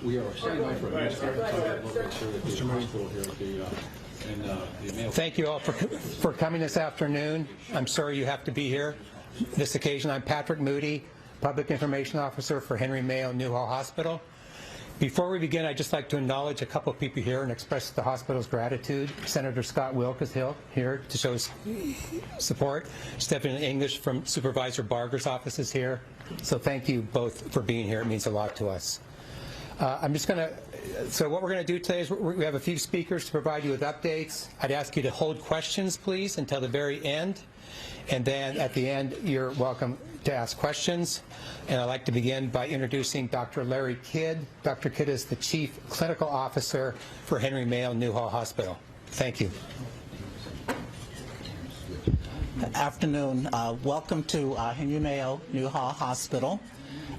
We are standing by for a minute. We'll make sure that the hospital here the Mayo. Thank you all for coming this afternoon. I'm sorry you have to be here. This occasion, I'm Patrick Moody, Public Information Officer for Henry Mayo Newhall Hospital. Before we begin, I'd just like to acknowledge a couple of people here and express the hospital's gratitude. Senator Scott Wilk is here to show support. Stephanie English from Supervisor Barger's office is here. So thank you both for being here. It means a lot to us. So what we're going to do today is we have a few speakers to provide you with updates. I'd ask you to hold questions, please, until the very end. And then at the end, you're welcome to ask questions. And I'd like to begin by introducing Dr. Larry Kidd. Dr. Kidd is the Chief Clinical Officer for Henry Mayo Newhall Hospital. Thank you. Afternoon. Welcome to Henry Mayo Newhall Hospital.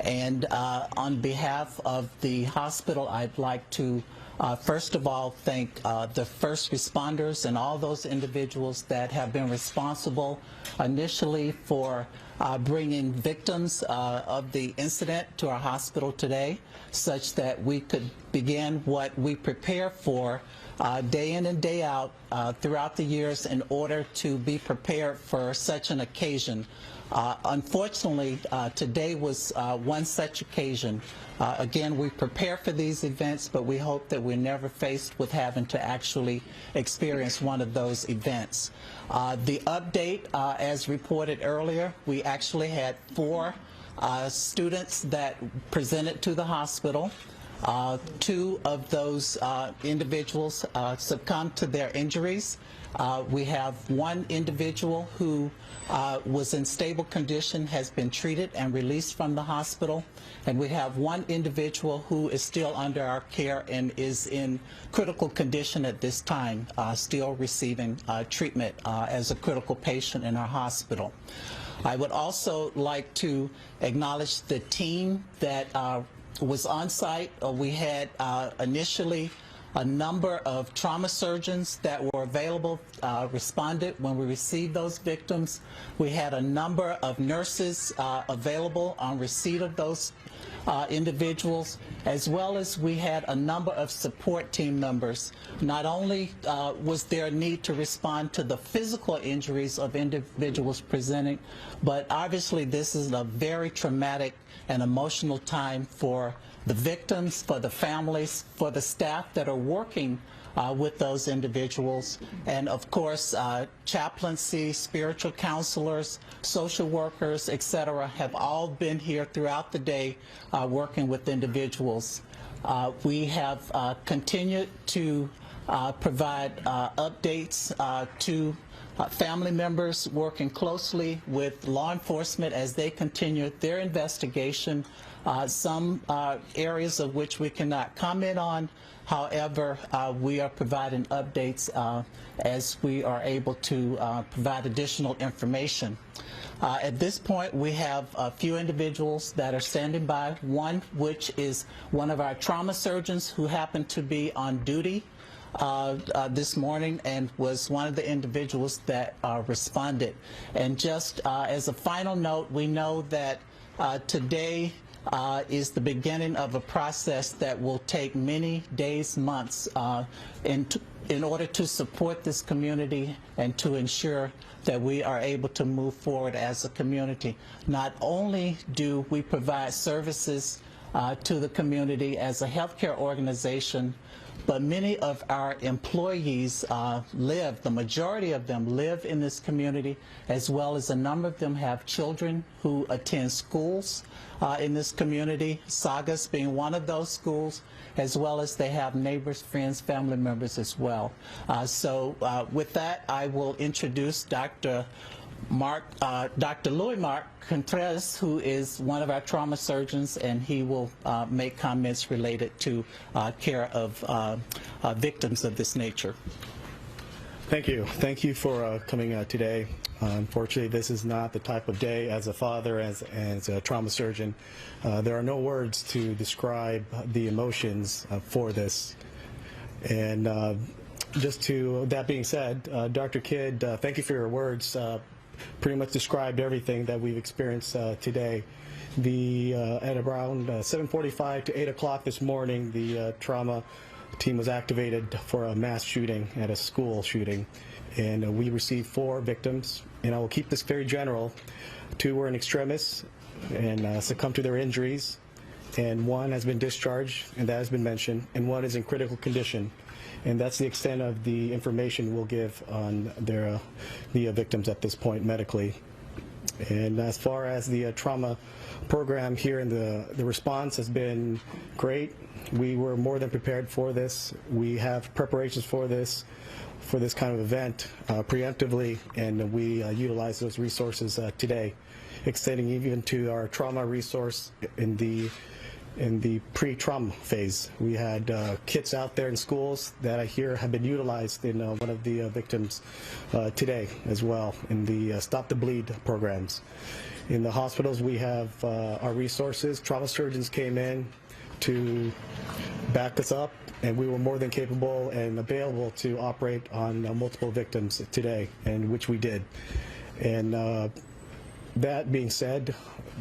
And on behalf of the hospital, I'd like to first of all thank the first responders and all those individuals that have been responsible initially for bringing victims of the incident to our hospital today, such that we could begin what we prepare for day in and day out throughout the years in order to be prepared for such an occasion. Unfortunately, today was one such occasion. Again, we prepare for these events, but we hope that we're never faced with having to actually experience one of those events. The update, as reported earlier, we actually had 4 students that presented to the hospital. 2 of those individuals succumbed to their injuries. We have 1 individual who was in stable condition, has been treated and released from the hospital, and we have 1 individual who is still under our care and is in critical condition at this time, still receiving treatment as a critical patient in our hospital. I would also like to acknowledge the team that was on site. We had initially a number of trauma surgeons that were available, responded when we received those victims. We had a number of nurses available on receipt of those individuals, as well as we had a number of support team members. Not only was there a need to respond to the physical injuries of individuals presenting, but obviously this is a very traumatic and emotional time for the victims, for the families, for the staff that are working with those individuals, and of course chaplaincy, spiritual counselors, social workers, etc. have all been here throughout the day working with individuals. We have continued to provide updates to family members, working closely with law enforcement as they continue their investigation. Some areas of which we cannot comment on. However, we are providing updates as we are able to provide additional information. At this point, we have a few individuals that are standing by, one which is one of our trauma surgeons who happened to be on duty this morning and was one of the individuals that responded. And just as a final note, we know that today is the beginning of a process that will take many days, months in order to support this community and to ensure that we are able to move forward as a community. Not only do we provide services to the community as a healthcare organization, but many of our employees the majority of them live in this community, as well as a number of them have children who attend schools in this community, Sagas being one of those schools, as well as they have neighbors, friends, family members as well. So with that, I will introduce Dr. Louis Mark Contreras, who is one of our trauma surgeons, and he will make comments related to care of victims of this nature. Thank you. Thank you for coming today. Unfortunately, this is not the type of day as a father, as a trauma surgeon. There are no words to describe the emotions for this. And just to that being said, Dr. Kidd, thank you for your words. Pretty much described everything that we've experienced today. At around 7:45 to 8 o'clock this morning, the trauma team was activated for a mass shooting at a school shooting, and we received 4 victims. And I will keep this very general. 2 were in extremis and succumbed to their injuries, and 1 has been discharged, and that has been mentioned, and 1 is in critical condition. And that's the extent of the information we'll give on the victims at this point medically. And as far as the trauma program here, and the response has been great. We were more than prepared for this. We have preparations for this kind of event preemptively, and we utilize those resources today, extending even to our trauma resource in the pre-trauma phase. We had kits out there in schools that I hear have been utilized in one of the victims today as well in the Stop the Bleed programs. In the hospitals, we have our resources. Trauma surgeons came in to back us up, and we were more than capable and available to operate on multiple victims today, and which we did. And that being said,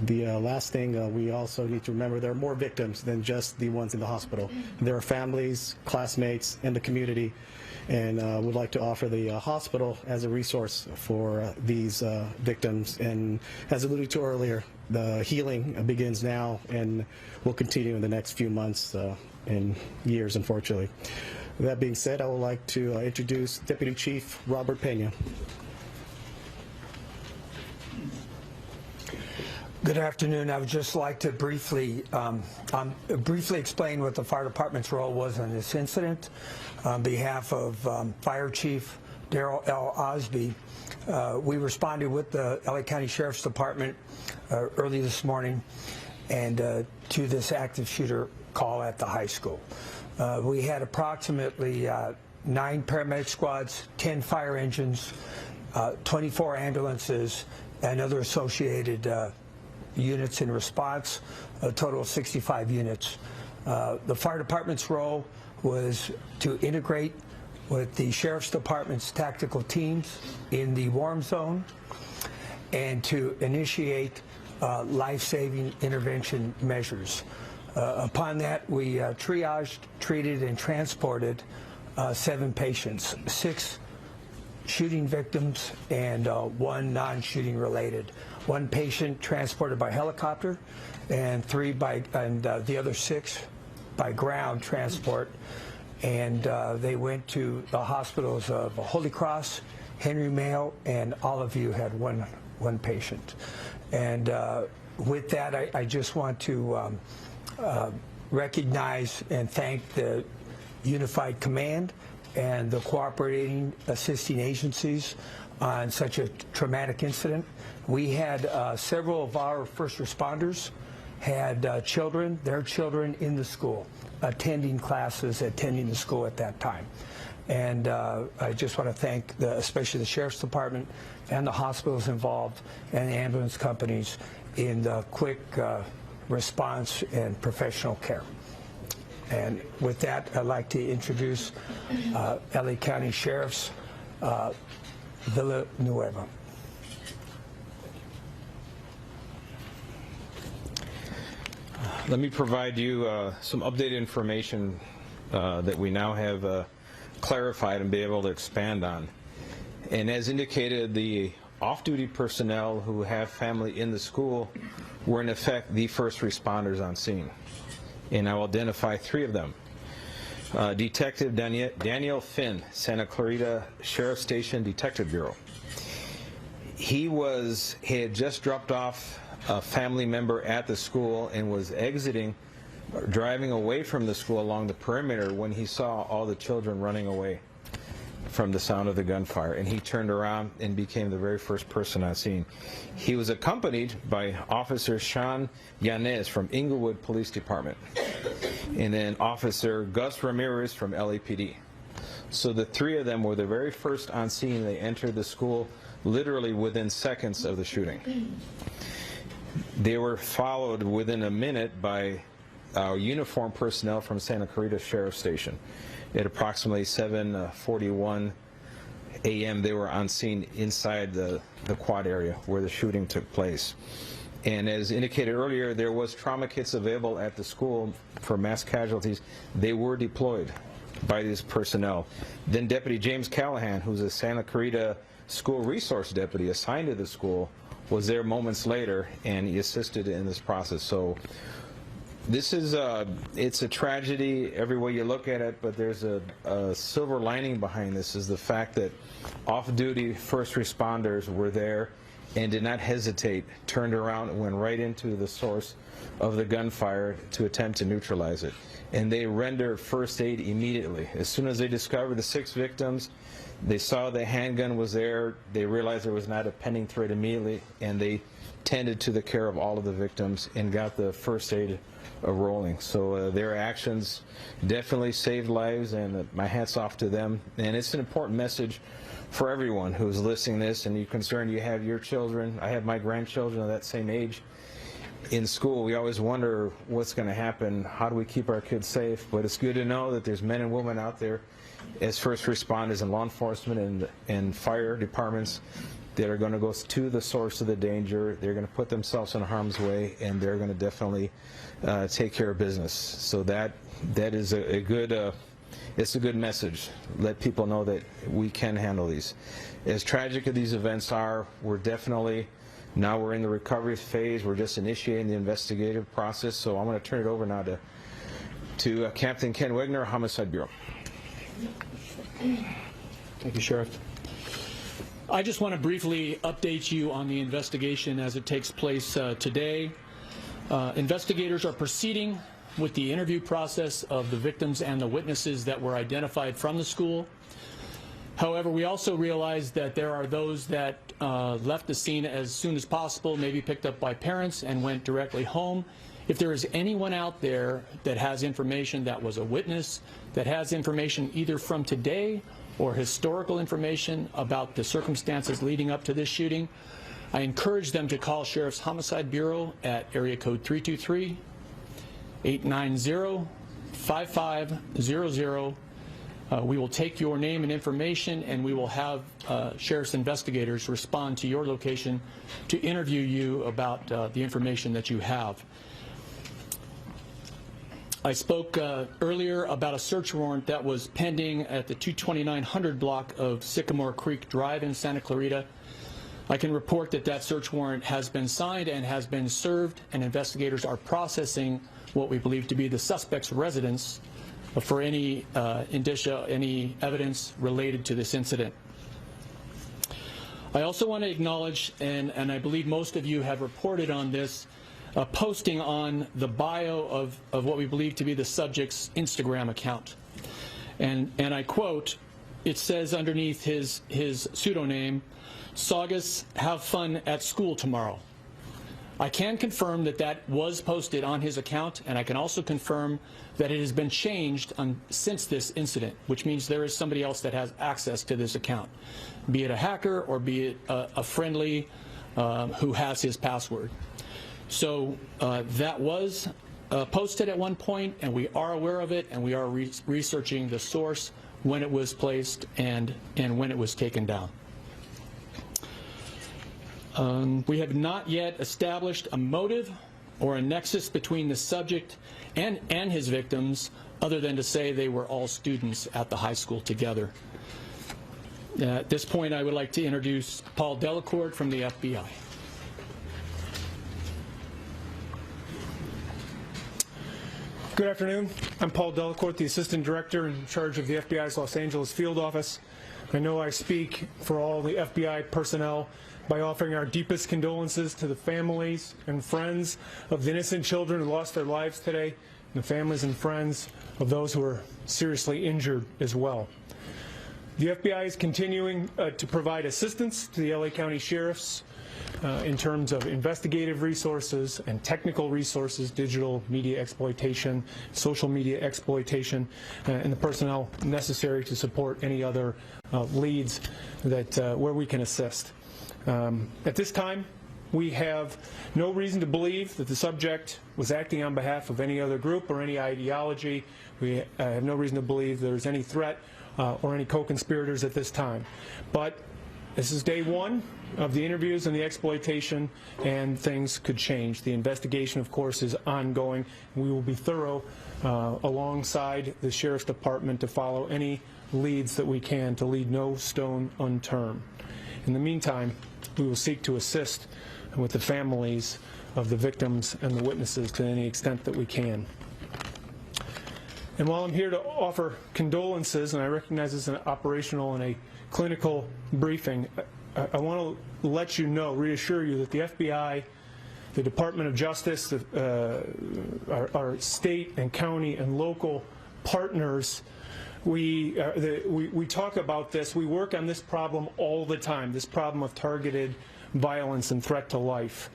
the last thing we also need to remember, there are more victims than just the ones in the hospital. There are families, classmates, and the community, and would like to offer the hospital as a resource for these victims. And as alluded to earlier, the healing begins now and will continue in the next few months and years, unfortunately. That being said, I would like to introduce Deputy Chief Robert Pena. Good afternoon. I would just like to briefly explain what the fire department's role was in this incident. On behalf of Fire Chief Darrell L. Osby, we responded with the LA County Sheriff's Department early this morning and to this active shooter call at the high school. We had approximately 9 paramedic squads, 10 fire engines, 24 ambulances, and other associated units in response, a total of 65 units. The fire department's role was to integrate with the Sheriff's Department's tactical teams in the warm zone and to initiate life-saving intervention measures. Upon that, we triaged, treated, and transported 7 patients, 6 shooting victims and 1 non-shooting related. 1 patient transported by helicopter, and the other 6 by ground transport. And they went to the hospitals of Holy Cross, Henry Mayo, and Olive View had one patient. And with that, I just want to recognize and thank the Unified Command and the cooperating assisting agencies on such a traumatic incident. We had several of our first responders had their children in the school, attending classes, attending the school at that time. And I just want to thank especially the Sheriff's Department and the hospitals involved and the ambulance companies in the quick response and professional care. And with that, I'd like to introduce LA County Sheriff's Villanueva. Let me provide you some updated information that we now have clarified and be able to expand on. And as indicated, the off-duty personnel who have family in the school were in effect the first responders on scene. And I will identify 3 of them. Detective Daniel Finn, Santa Clarita Sheriff Station Detective Bureau. He had just dropped off a family member at the school and was driving away from the school along the perimeter when he saw all the children running away from the sound of the gunfire, and he turned around and became the very first person on scene. He was accompanied by Officer Sean Yanez from Inglewood Police Department, and then Officer Gus Ramirez from LAPD. So the 3 of them were the very first on scene. They entered the school literally within seconds of the shooting. They were followed within a minute by our uniformed personnel from Santa Clarita Sheriff Station. At approximately 7:41 a.m., they were on scene inside the quad area where the shooting took place. And as indicated earlier, there was trauma kits available at the school for mass casualties. They were deployed by these personnel. Then Deputy James Callahan, who's a Santa Clarita school resource deputy assigned to the school, was there moments later, and he assisted in this process. So this is it's a tragedy every way you look at it, but there's a silver lining behind this, is the fact that off-duty first responders were there and did not hesitate, turned around and went right into the source of the gunfire to attempt to neutralize it. And they rendered first aid immediately. As soon as they discovered the 6 victims, they saw the handgun was there, they realized there was not a pending threat immediately, and they tended to the care of all of the victims and got the first aid rolling. So their actions definitely saved lives, and my hat's off to them. And it's an important message for everyone who's listening to this, and you're concerned you have your children. I have my grandchildren of that same age in school. We always wonder what's going to happen, how do we keep our kids safe, but it's good to know that there's men and women out there as first responders and law enforcement and fire departments that are going to go to the source of the danger. They're going to put themselves in harm's way, and they're going to definitely take care of business. So that is a good it's a good message. Let people know that we can handle these. As tragic as these events are, we're definitely, now we're in the recovery phase. We're just initiating the investigative process. So I'm going to turn it over now to Captain Ken Wegner, Homicide Bureau. Thank you, Sheriff. I just want to briefly update you on the investigation as it takes place today. Investigators are proceeding with the interview process of the victims and the witnesses that were identified from the school. However, we also realize that there are those that left the scene as soon as possible, maybe picked up by parents and went directly home. If there is anyone out there that has information that was a witness, that has information either from today or historical information about the circumstances leading up to this shooting, I encourage them to call Sheriff's Homicide Bureau at area code 323-890-5500. We will take your name and information, and we will have Sheriff's investigators respond to your location to interview you about the information that you have. I spoke earlier about a search warrant that was pending at the 22900 block of Sycamore Creek Drive in Santa Clarita. I can report that that search warrant has been signed and has been served, and investigators are processing what we believe to be the suspect's residence for any indicia, any evidence related to this incident. I also want to acknowledge, and I believe most of you have reported on this, posting on the bio of what we believe to be the subject's Instagram account. And I quote, it says underneath his pseudonym, "Saugus, have fun at school tomorrow." I can confirm that that was posted on his account, and I can also confirm that it has been changed since this incident, which means there is somebody else that has access to this account, be it a hacker or be it a friendly who has his password. So that was posted at one point, and we are aware of it, and we are researching the source, when it was placed, and when it was taken down. We have not yet established a motive or a nexus between the subject and his victims, other than to say they were all students at the high school together. At this point, I would like to introduce Paul Delacourt from the FBI. Good afternoon. I'm Paul Delacourt, the Assistant Director in charge of the FBI's Los Angeles Field Office. I know I speak for all the FBI personnel by offering our deepest condolences to the families and friends of the innocent children who lost their lives today, and the families and friends of those who are seriously injured as well. The FBI is continuing to provide assistance to the LA County Sheriffs in terms of investigative resources and technical resources, digital media exploitation, social media exploitation, and the personnel necessary to support any other leads that where we can assist. At this time, we have no reason to believe that the subject was acting on behalf of any other group or any ideology. We have no reason to believe there's any threat or any co-conspirators at this time. But this is day one of the interviews and the exploitation, and things could change. The investigation, of course, is ongoing. We will be thorough alongside the Sheriff's Department to follow any leads that we can to leave no stone unturned. In the meantime, we will seek to assist with the families of the victims and the witnesses to any extent that we can. And while I'm here to offer condolences, and I recognize it's an operational and a clinical briefing, I want to let you know, reassure you that the FBI, the Department of Justice, our state and county and local partners, we talk about this. We work on this problem all the time, this problem of targeted violence and threat to life.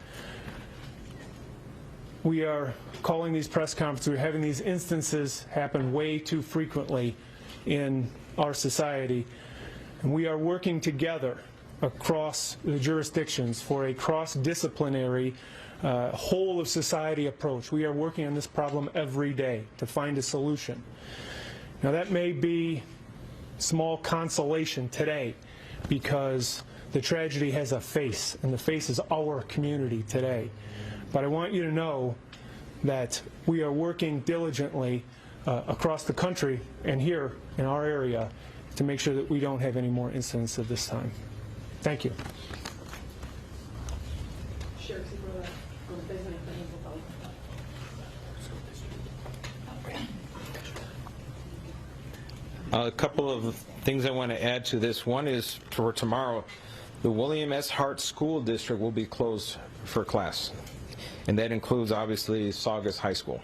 We are calling these press conferences, we're having these instances happen way too frequently in our society. And we are working together across the jurisdictions for a cross-disciplinary, whole of society approach. We are working on this problem every day to find a solution. Now that may be small consolation today because the tragedy has a face, and the face is our community today. But I want you to know that we are working diligently across the country and here in our area to make sure that we don't have any more incidents of this time. Thank you. A couple of things I want to add to this. One is for tomorrow, the William S. Hart School District will be closed for class. And that includes, obviously, Saugus High School.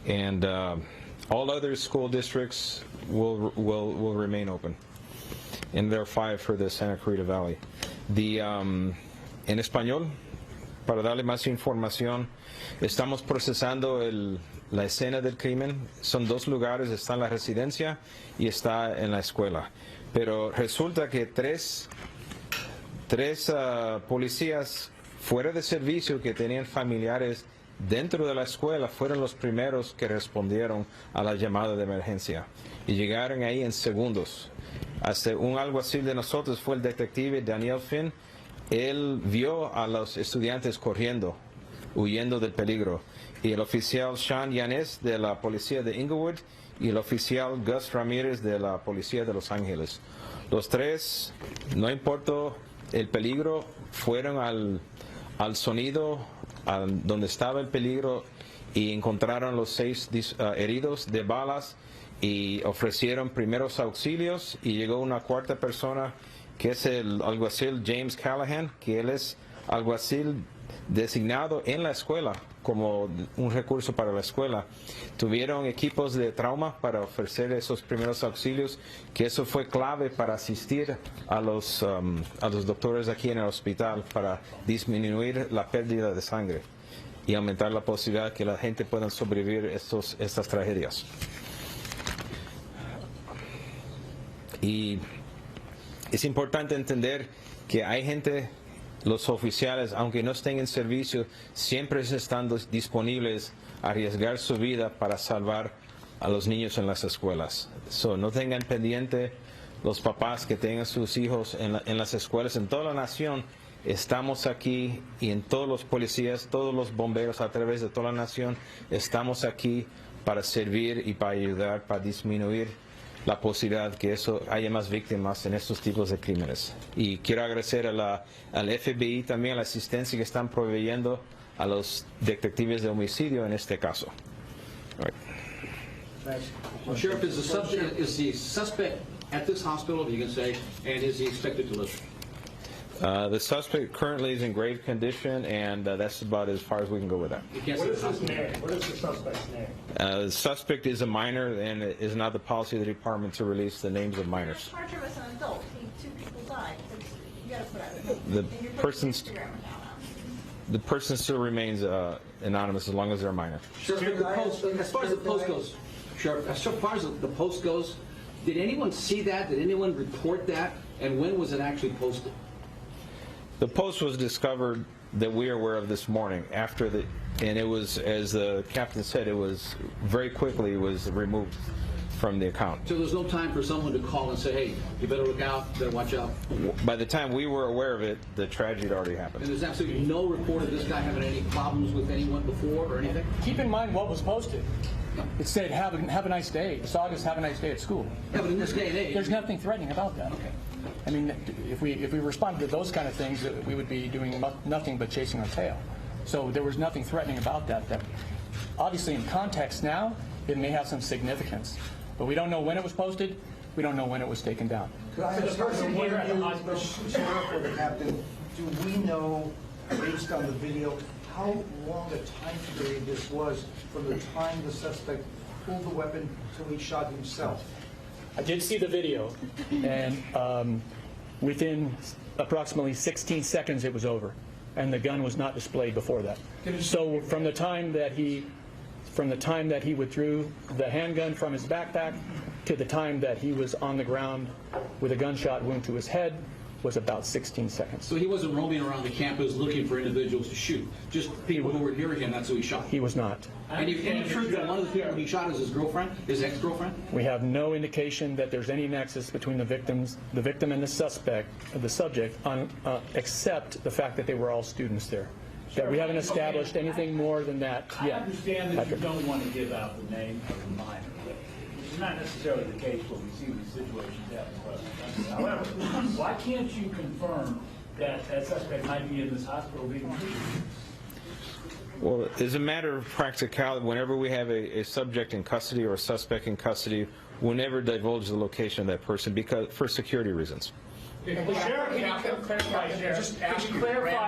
And all other school districts will remain open. And there are 5 for the Santa Clarita Valley. En español, para darle más información, estamos procesando la escena del crimen. Son 2 lugares, está en la residencia y está en la escuela. Pero resulta que tres policías fuera de servicio que tenían familiares dentro de la escuela fueron los primeros que respondieron a la llamada de emergencia y llegaron ahí en segundos. Hasta un alguacil de nosotros fue el detective Daniel Finn. Él vio a los estudiantes corriendo, huyendo del peligro, y el oficial Sean Yanes de la policía de Inglewood y el oficial Gus Ramírez de la policía de Los Ángeles. Los 3, no importó el peligro, fueron al sonido donde estaba el peligro y encontraron los 6 heridos de balas y ofrecieron primeros auxilios, y llegó una 4ª persona que es el alguacil James Callahan, que él es alguacil designado en la escuela como un recurso para la escuela. Tuvieron equipos de trauma para ofrecer esos primeros auxilios, que eso fue clave para asistir a los doctores aquí en el hospital para disminuir la pérdida de sangre y aumentar la posibilidad que la gente pueda sobrevivir estas tragedias. Y es importante entender que hay gente, los oficiales, aunque no estén en servicio, siempre están disponibles a arriesgar su vida para salvar a los niños en las escuelas. No tengan pendiente los papás que tengan sus hijos en las escuelas. En toda la nación estamos aquí, y en todos los policías, todos los bomberos a través de toda la nación, estamos aquí para servir y para ayudar, para disminuir la posibilidad que haya más víctimas en estos tipos de crímenes. Y quiero agradecer al FBI también la asistencia que están proveyendo a los detectives de homicidio en este caso. Right. Well, Sheriff, is the suspect at this hospital, if you can say, and is he expected to live? The suspect currently is in grave condition, and that's about as far as we can go with that. What is his name? What is the suspect's name? The suspect is a minor, and it is not the policy of the department to release the names of minors. Parker was an adult. 2 people died. You gotta put out The person still remains anonymous as long as they're a minor. Sheriff, as far as the post goes, Sheriff, as far as the post goes, did anyone see that? Did anyone report that? And when was it actually posted? The post was discovered that we are aware of this morning and it was, as the captain said, it was very quickly, it was removed from the account. So there's no time for someone to call and say, hey, you better look out, better watch out. By the time we were aware of it, the tragedy had already happened. And there's absolutely no report of this guy having any problems with anyone before or anything? Keep in mind what was posted. It said, have a nice day. Saugus, have a nice day at school. Yeah, but in this day and age... There's nothing threatening about that. Okay. I mean, if we responded to those kind of things, we would be doing nothing but chasing our tail. So there was nothing threatening about that. That obviously, in context now, it may have some significance. But we don't know when it was posted. We don't know when it was taken down. Could I ask one of you, the sheriff or the captain, do we know, based on the video, how long a time period this was from the time the suspect pulled the weapon till he shot himself? I did see the video, and within approximately 16 seconds it was over, and the gun was not displayed before that. So from the time that he withdrew the handgun from his backpack to the time that he was on the ground with a gunshot wound to his head was about 16 seconds. So he wasn't roaming around the campus looking for individuals to shoot. Just people who were near him, that's who he shot. He was not. And you prove that one of the people he shot is his girlfriend, his ex-girlfriend? We have no indication that there's any nexus between the victim and the subject, except the fact that they were all students there. That we haven't established anything more than that yet. I understand that you don't want to give out the name of the minor, which is not necessarily the case when we see these situations happen. However, why can't you confirm that that suspect might be in this hospital being treated? Well, as a matter of practicality, whenever we have a subject in custody or a suspect in custody, we'll never divulge the location of that person because for security reasons. The sheriff, can you clarify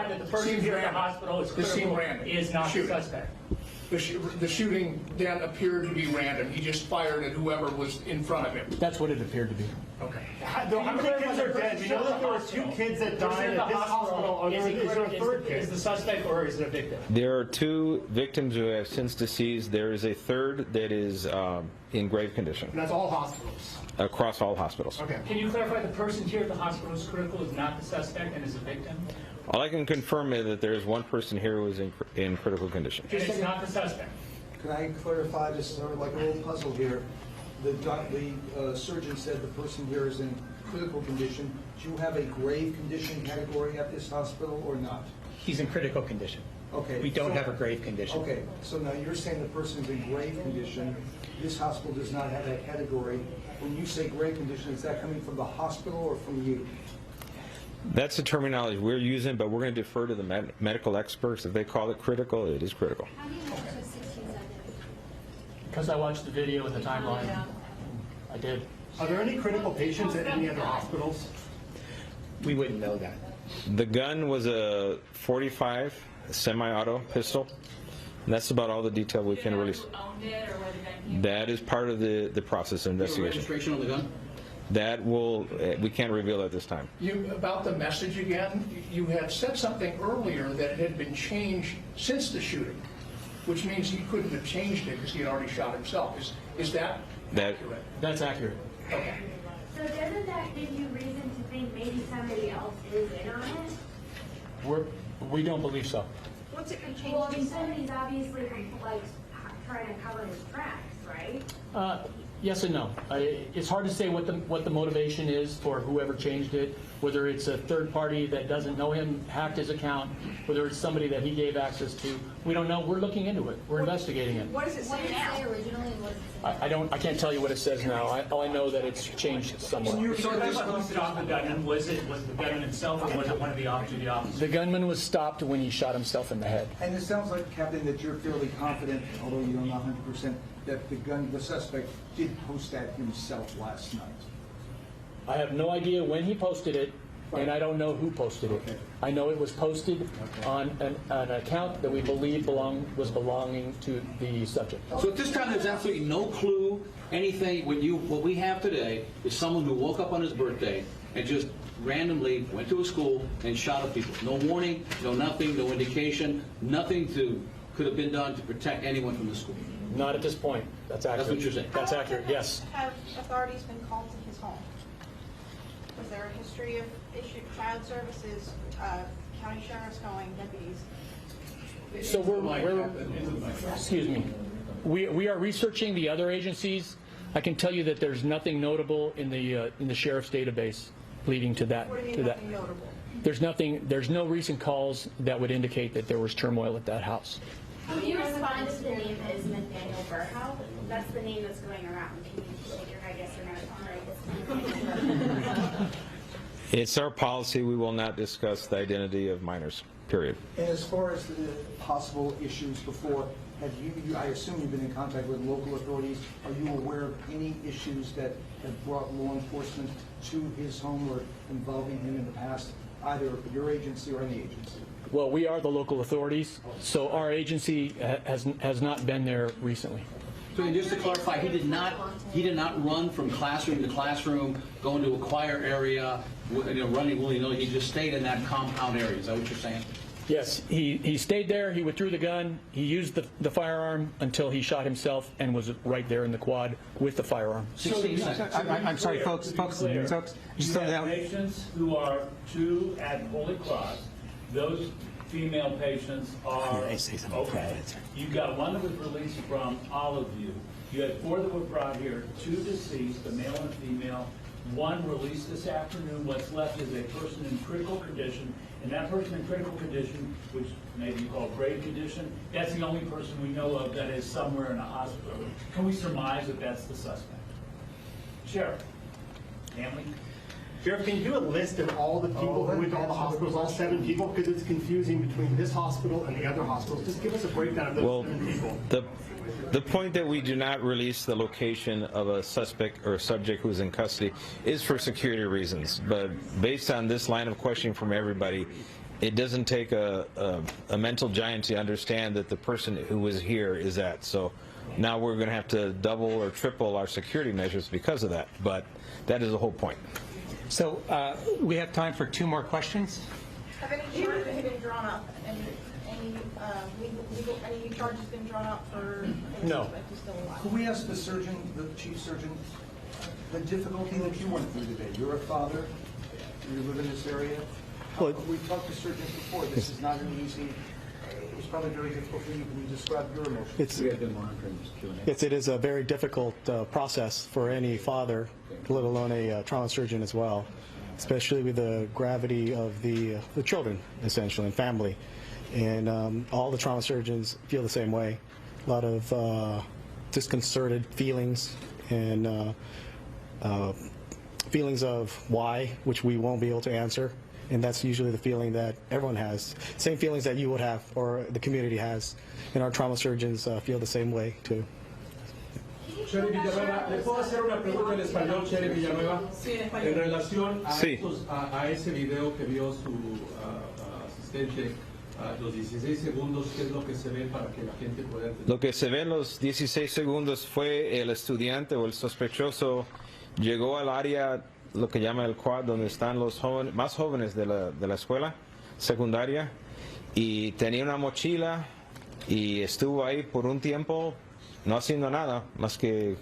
that the person here at the hospital is critical, is not the suspect? The shooting then appeared to be random. He just fired at whoever was in front of him. That's what it appeared to be. Okay. How many kids are dead? We know that there were 2 kids that died at this hospital. Is there a third kid? Is the suspect or is it a victim? There are 2 victims who have since deceased. There is a third that is in grave condition. And that's all hospitals. Across all hospitals. Okay. Can you clarify the person here at the hospital is critical, is not the suspect, and is a victim? All I can confirm is that there is one person here who is in critical condition. And it's not the suspect. Could I clarify, just sort of like a little puzzle here? The surgeon said the person here is in critical condition. Do you have a grave condition category at this hospital or not? He's in critical condition. Okay. We don't have a grave condition. Okay, so now you're saying the person is in grave condition. This hospital does not have that category. When you say grave condition, is that coming from the hospital or from you? That's the terminology we're using, but we're going to defer to the medical experts. If they call it critical, it is critical. How do you know it was 16 seconds? Because I watched the video and the timeline. I did. Are there any critical patients at any other hospitals? We wouldn't know that. The gun was a .45 semi-auto pistol. And that's about all the detail we can release. That is part of the process of investigation. Registration on the gun? That we can't reveal at this time. About the message again, you had said something earlier that it had been changed since the shooting, which means he couldn't have changed it because he had already shot himself. Is that accurate? That's accurate. Okay. So doesn't that give you reason to think maybe somebody else is in on it? We don't believe so. What's it going to change? Well, I mean, somebody's obviously like trying to cover his tracks, right? Yes and no. It's hard to say what the motivation is for whoever changed it, whether it's a third party that doesn't know him, hacked his account, whether it's somebody that he gave access to. We don't know. We're looking into it. We're investigating it. What does it say now? Originally, what does it say? I can't tell you what it says now. All I know that it's changed somewhat. Who shot the gunman? Was it the gunman himself, or was it one of the officers? The gunman was stopped when he shot himself in the head. And it sounds like, Captain, that you're fairly confident, although you don't know 100%, that the suspect did post that himself last night. I have no idea when he posted it, and I don't know who posted it. I know it was posted on an account that we believe was belonging to the subject. So at this time, there's absolutely no clue, anything. What we have today is someone who woke up on his birthday and just randomly went to a school and shot at people. No warning, no nothing, no indication, nothing could have been done to protect anyone from the school. Not at this point. That's accurate. That's what you're saying. That's accurate, yes. Have authorities been called to his home? Was there a history of child services, county sheriffs going, deputies? So excuse me. We are researching the other agencies. I can tell you that there's nothing notable in the sheriff's database leading to that. What do you mean nothing notable? There's no recent calls that would indicate that there was turmoil at that house. Can you respond if the name is Nathaniel Burhow? That's the name that's going around. Can you shake your head yes or no? It's our policy, we will not discuss the identity of minors, period. And as far as the possible issues before, have you, I assume you've been in contact with local authorities. Are you aware of any issues that have brought law enforcement to his home or involving him in the past, either your agency or any agency? Well, we are the local authorities, so our agency has not been there recently. So just to clarify, he did not run from classroom to classroom, go into a choir area, running willy-nilly. He just stayed in that compound area. Is that what you're saying? Yes, he stayed there, he withdrew the gun, he used the firearm until he shot himself and was right there in the quad with the firearm. I'm sorry, folks. You have patients who are two at Holy Cross. Those female patients are okay. You've got one that was released from Olive View. You had 4 that were brought here, 2 deceased, a male and a female. 1 released this afternoon. What's left is a person in critical condition. And that person in critical condition, which maybe you call grave condition, that's the only person we know of that is somewhere in a hospital. Can we surmise that that's the suspect? Sheriff. Family? Sheriff, can you do a list of all the people who went to all the hospitals, all 7 people? Because it's confusing between this hospital and the other hospitals. Just give us a breakdown of those 7 people. The point that we do not release the location of a suspect or subject who's in custody is for security reasons. But based on this line of questioning from everybody, it doesn't take a mental giant to understand that the person who was here is that. So now we're going to have to double or triple our security measures because of that. But that is the whole point. So we have time for 2 more questions. Have any charges been drawn up? Any charges been drawn up for any No. suspect who's still alive? Could we ask the surgeon, the chief surgeon, the difficulty that you went through today? You're a father, you live in this area. We've talked to surgeons before. This is not an easy, it was probably very difficult for you. Can you describe your emotions? Yes, it is a very difficult process for any father, let alone a trauma surgeon as well, especially with the gravity of the children, essentially, and family. And all the trauma surgeons feel the same way. A lot of disconcerted feelings and feelings of why, which we won't be able to answer. And that's usually the feeling that everyone has. Same feelings that you would have or the community has. And our trauma surgeons feel the same way too. Sheriff Villanueva, ¿le puedo hacer una pregunta en español, Sheriff Villanueva? Sí, en español. En relación a, Sí. a ese video que vio su asistente, los 16 segundos, ¿qué es lo que se ve para que la gente pueda entender? Lo que se ve en los 16 segundos fue el estudiante o el sospechoso llegó al área, lo que llama el quad, donde están los jóvenes, más jóvenes de la escuela secundaria, y tenía una mochila y estuvo ahí por un tiempo no haciendo nada más que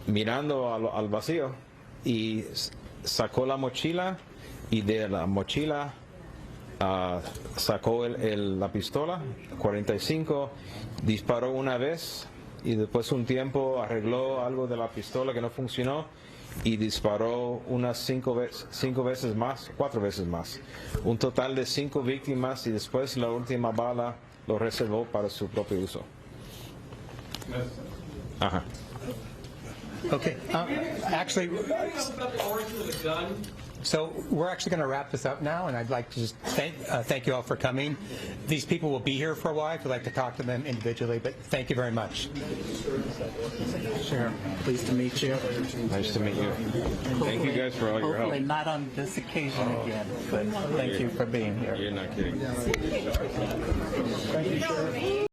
mirando al vacío, y sacó la mochila y de la mochila sacó la pistola 45, disparó una vez y después un tiempo arregló algo de la pistola que no funcionó y disparó unas 4 veces más, un total de 5 víctimas, y después la última bala lo reservó para su propio uso. Uh-huh. Okay. Actually, so we're actually going to wrap this up now, and I'd like to just thank you all for coming. These people will be here for a while if you'd like to talk to them individually, but thank you very much. Sure. Pleased to meet you. Nice to meet you. Thank you guys for all your help. Hopefully not on this occasion again, but thank you for being here. You're not kidding. Thank you, Sheriff.